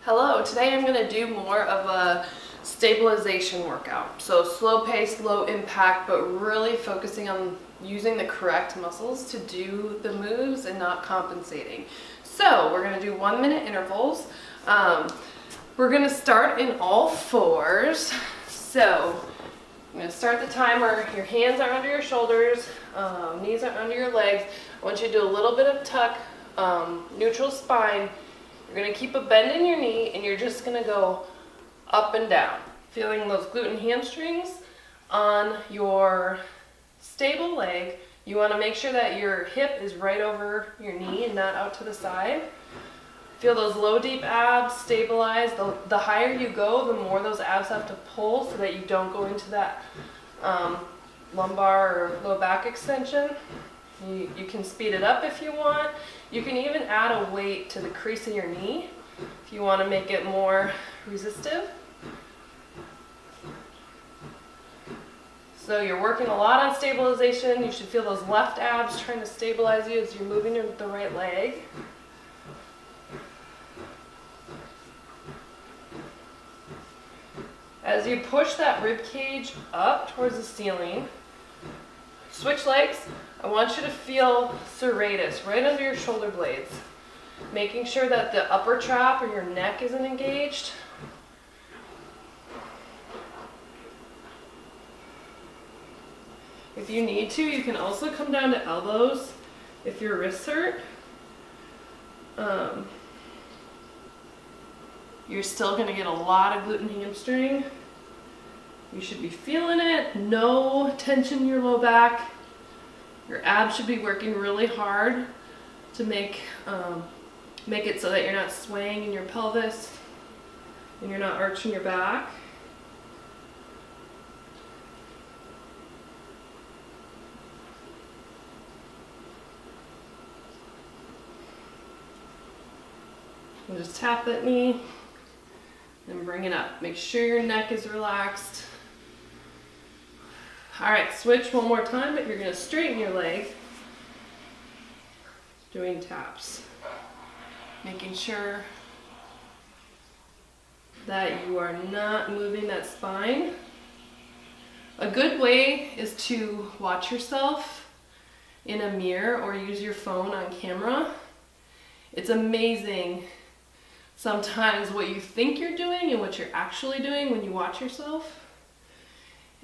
Hello, today I'm going to do more of a stabilization workout. So slow pace, low impact, but really focusing on using the correct muscles to do the moves and not compensating. So we're going to do 1 minute intervals. We're going to start in all fours. So I'm going to start the timer. Your hands are under your shoulders, knees are under your legs. I want you to do a little bit of tuck, neutral spine. You're going to keep a bend in your knee and you're just going to go up and down. Feeling those glute and hamstrings on your stable leg. You want to make sure that your hip is right over your knee and not out to the side. Feel those low deep abs stabilize. The higher you go, the more those abs have to pull so that you don't go into that lumbar or low back extension. You can speed it up if you want. You can even add a weight to the crease in your knee if you want to make it more resistive. So you're working a lot on stabilization. You should feel those left abs trying to stabilize you as you're moving the right leg. As you push that rib cage up towards the ceiling, switch legs. I want you to feel serratus right under your shoulder blades, making sure that the upper trap or your neck isn't engaged. If you need to, you can also come down to elbows if your wrists hurt. You're still going to get a lot of glute and hamstring. You should be feeling it. No tension in your low back. Your abs should be working really hard to make it so that you're not swaying in your pelvis and you're not arching your back. And just tap that knee and bring it up. Make sure your neck is relaxed. All right, switch one more time, but you're going to straighten your leg, doing taps. Making sure that you are not moving that spine. A good way is to watch yourself in a mirror or use your phone on camera. It's amazing sometimes what you think you're doing and what you're actually doing when you watch yourself.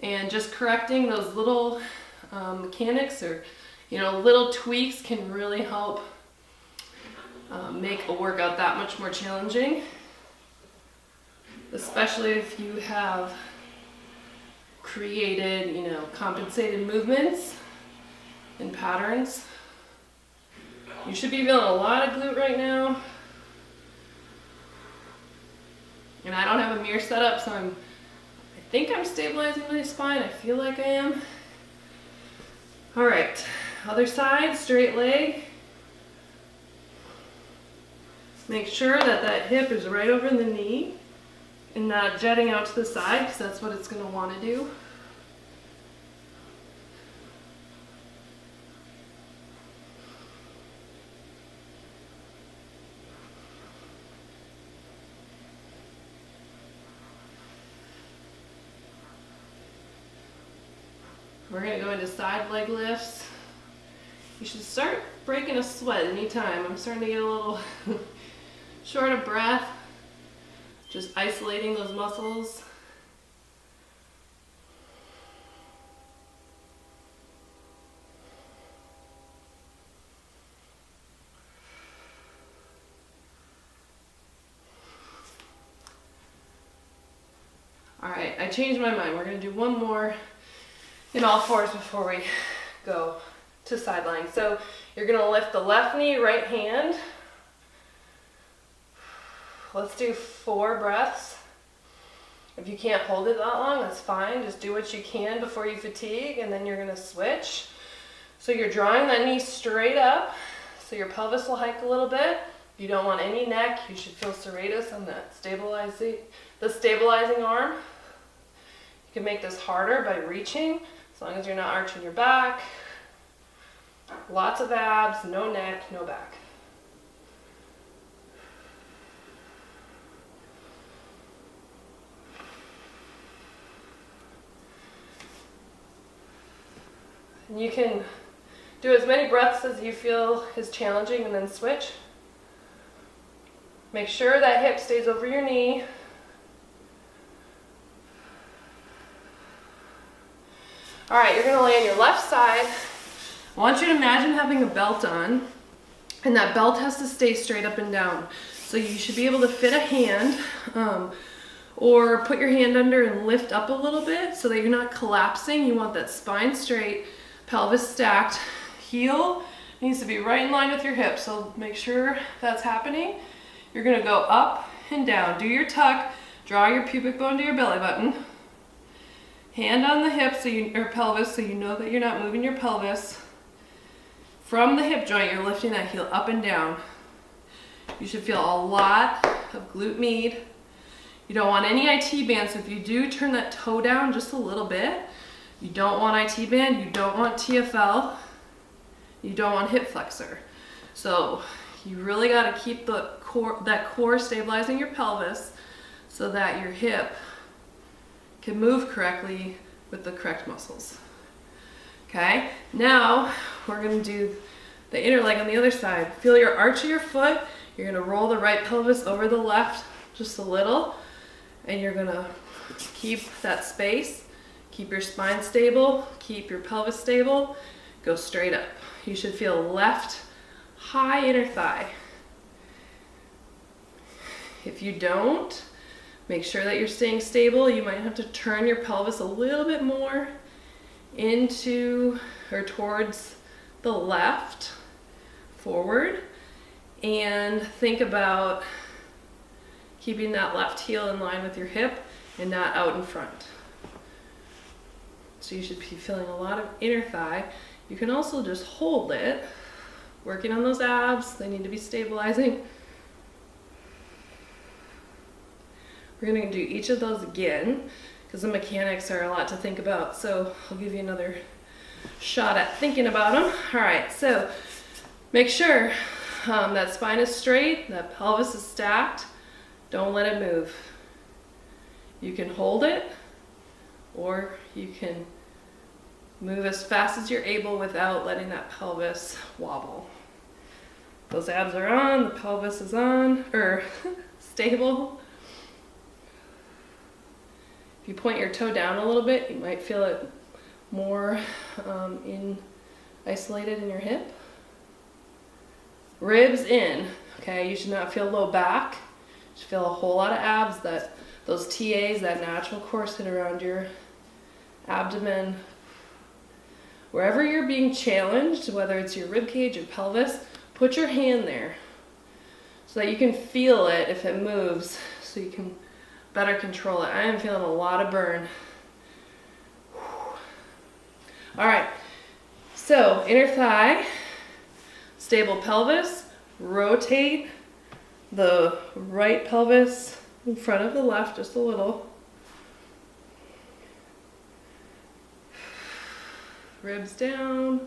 And just correcting those little mechanics or little tweaks can really help make a workout that much more challenging, especially if you have created compensated movements and patterns. You should be feeling a lot of glute right now. And I don't have a mirror set up, so I think I'm stabilizing my spine. I feel like I am. All right, other side, straight leg. Make sure that hip is right over the knee and not jetting out to the side, because that's what it's going to want to do. We're going to go into side leg lifts. You should start breaking a sweat anytime. I'm starting to get a little short of breath. Just isolating those muscles. All right, I changed my mind. We're going to do one more in all fours before we go to sideline. So you're going to lift the left knee, right hand. Let's do 4 breaths. If you can't hold it that long, that's fine. Just do what you can before you fatigue, and then you're going to switch. So you're drawing that knee straight up, so your pelvis will hike a little bit. You don't want any neck. You should feel serratus on that stabilizing arm. You can make this harder by reaching, as long as you're not arching your back. Lots of abs, no neck, no back. And you can do as many breaths as you feel is challenging and then switch. Make sure that hip stays over your knee. All right, you're gonna lay on your left side. I want you to imagine having a belt on, and that belt has to stay straight up and down. So you should be able to fit a hand, or put your hand under and lift up a little bit so that you're not collapsing. You want that spine straight, pelvis stacked. Heel needs to be right in line with your hips, so make sure that's happening. You're gonna go up and down. Do your tuck, draw your pubic bone to your belly button. Hand on the hip or pelvis so you know that you're not moving your pelvis. From the hip joint, you're lifting that heel up and down. You should feel a lot of glute med. You don't want any IT band, so if you do, turn that toe down just a little bit. You don't want IT band, you don't want TFL, you don't want hip flexor. So you really got to keep that core stabilizing your pelvis so that your hip can move correctly with the correct muscles. Okay, now we're going to do the inner leg on the other side. Feel your arch of your foot. You're going to roll the right pelvis over the left just a little, and you're going to keep that space, keep your spine stable, keep your pelvis stable, go straight up. You should feel left high inner thigh. If you don't, make sure that you're staying stable. You might have to turn your pelvis a little bit more into or towards the left, forward, and think about keeping that left heel in line with your hip and not out in front. So you should be feeling a lot of inner thigh. You can also just hold it, working on those abs. They need to be stabilizing. We're going to do each of those again because the mechanics are a lot to think about. So I'll give you another shot at thinking about them. All right, so make sure that spine is straight, that pelvis is stacked. Don't let it move. You can hold it, or you can move as fast as you're able without letting that pelvis wobble. Those abs are on, the pelvis is on, or stable. If you point your toe down a little bit, you might feel it more isolated in your hip. Ribs in, okay? You should not feel low back. You should feel a whole lot of abs, those TAs, that natural corset around your abdomen. Wherever you're being challenged, whether it's your rib cage or pelvis, put your hand there so that you can feel it if it moves, so you can better control it. I am feeling a lot of burn. All right, so inner thigh, stable pelvis, rotate the right pelvis in front of the left just a little. Ribs down.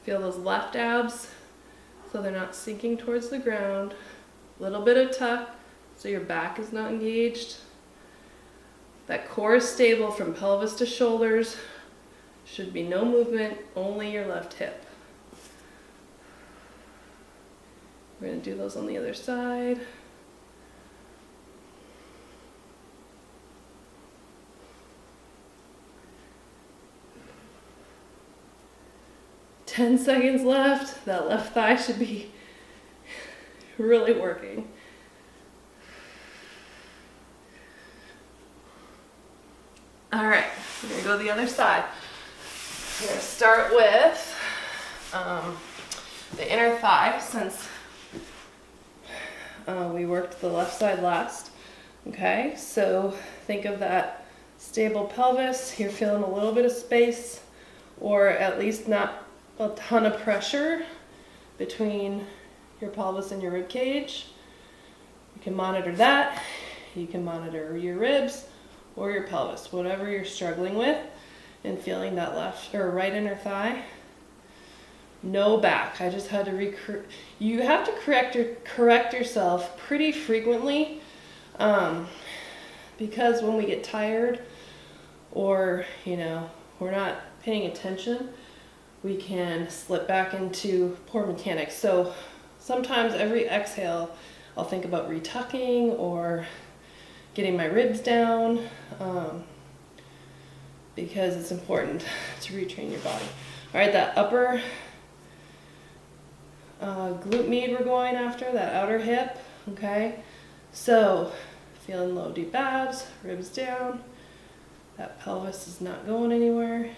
Feel those left abs so they're not sinking towards the ground. Little bit of tuck so your back is not engaged. That core is stable from pelvis to shoulders. Should be no movement, only your left hip. We're going to do those on the other side. Ten seconds left. That left thigh should be really working. All right, we're going to go to the other side. We're going to start with the inner thigh, since we worked the left side last. Okay, so think of that stable pelvis. You're feeling a little bit of space, or at least not a ton of pressure between your pelvis and your rib cage. You can monitor that. You can monitor your ribs or your pelvis, whatever you're struggling with, and feeling that left or right inner thigh. No back. I just had to you have to correct yourself pretty frequently, because when we get tired, or we're not paying attention, we can slip back into poor mechanics. So sometimes every exhale, I'll think about retucking or getting my ribs down, because it's important to retrain your body. All right, that upper glute med we're going after, that outer hip, okay? So feeling low, deep abs, ribs down. That pelvis is not going anywhere.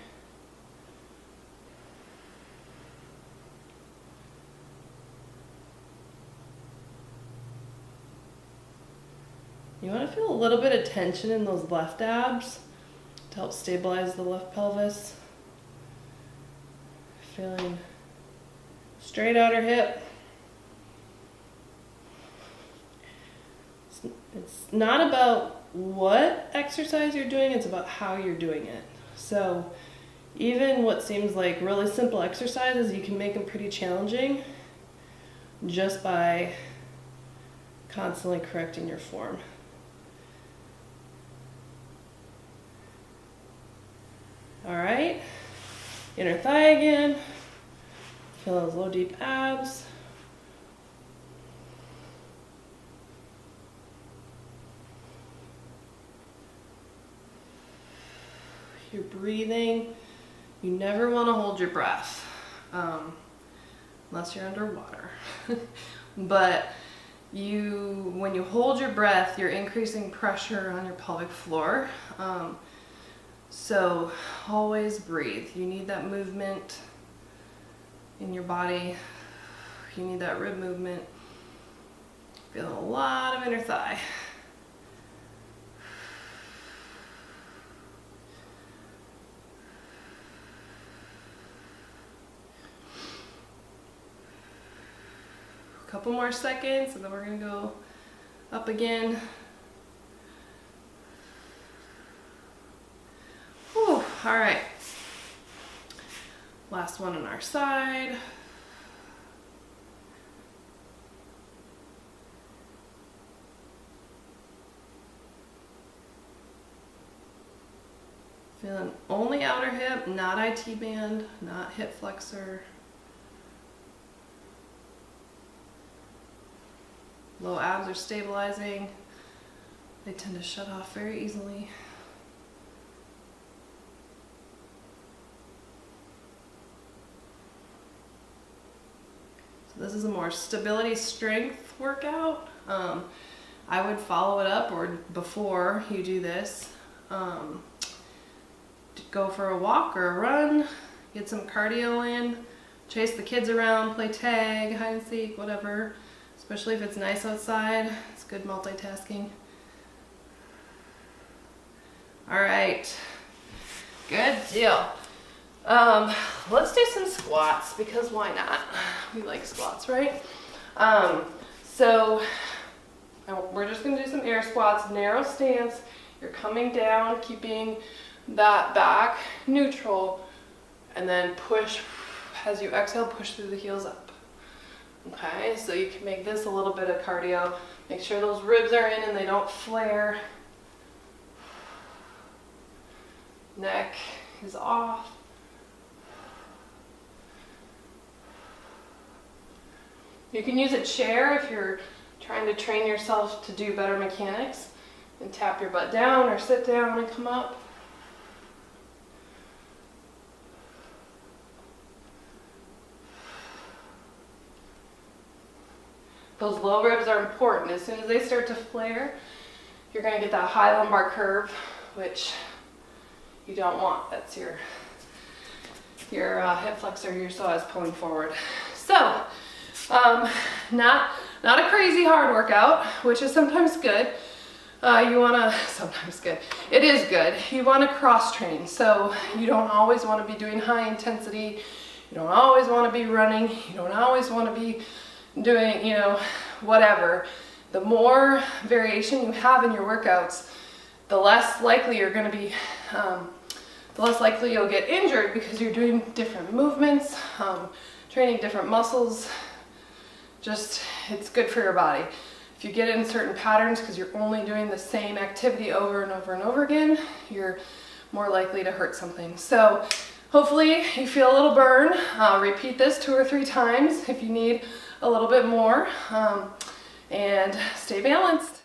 You want to feel a little bit of tension in those left abs to help stabilize the left pelvis. Feeling straight outer hip. It's not about what exercise you're doing, it's about how you're doing it. So even what seems like really simple exercises, you can make them pretty challenging just by constantly correcting your form. All right, inner thigh again. Feel those low, deep abs. You're breathing. You never want to hold your breath, unless you're underwater. But when you hold your breath, you're increasing pressure on your pelvic floor. So always breathe. You need that movement in your body. You need that rib movement. Feel a lot of inner thigh. A couple more seconds and then we're going to go up again. Whew, all right. Last one on our side. Feeling only outer hip, not IT band, not hip flexor. Low abs are stabilizing. They tend to shut off very easily. So this is a more stability strength workout. I would follow it up, or before you do this, go for a walk or a run, get some cardio in, chase the kids around, play tag, hide and seek, whatever. Especially if it's nice outside, it's good multitasking. All right, good deal. Let's do some squats, because why not? We like squats, right? So we're just gonna do some air squats, narrow stance. You're coming down, keeping that back neutral, and then push, as you exhale, push through the heels up. Okay, so you can make this a little bit of cardio. Make sure those ribs are in and they don't flare. Neck is off. You can use a chair if you're trying to train yourself to do better mechanics, and tap your butt down or sit down and come up. Those low ribs are important. As soon as they start to flare, you're going to get that high lumbar curve, which you don't want. That's your hip flexor, your psoas pulling forward. So, not a crazy hard workout, which is sometimes good. It is good. You want to cross train. So you don't always want to be doing high intensity. You don't always want to be running. You don't always want to be doing, whatever. The more variation you have in your workouts, the less likely you're going to be, the less likely you'll get injured, because you're doing different movements, training different muscles. Just, it's good for your body. If you get in certain patterns because you're only doing the same activity over and over and over again, you're more likely to hurt something. So Hopefully you feel a little burn. Repeat this 2 or 3 times if you need a little bit more, and stay balanced.